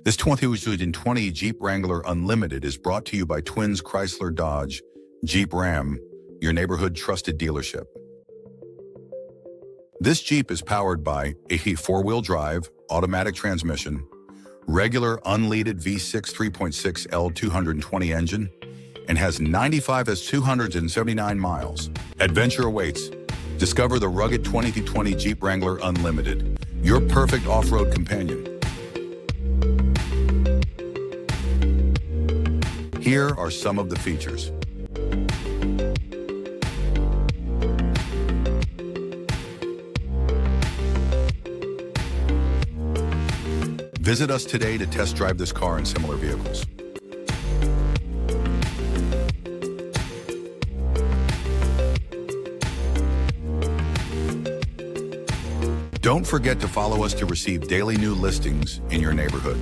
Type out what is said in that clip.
This 2020 Jeep Wrangler Unlimited is brought to you by Twins Chrysler Dodge Jeep Ram, your neighborhood trusted dealership. This Jeep is powered by a four-wheel drive, automatic transmission, regular unleaded V6 3.6 L 220 engine, and has 279 miles. Adventure awaits. Discover the rugged 2020 Jeep Wrangler Unlimited, your perfect off-road companion. Here are some of the features. Visit us today to test drive this car and similar vehicles. Don't forget to follow us to receive daily new listings in your neighborhood.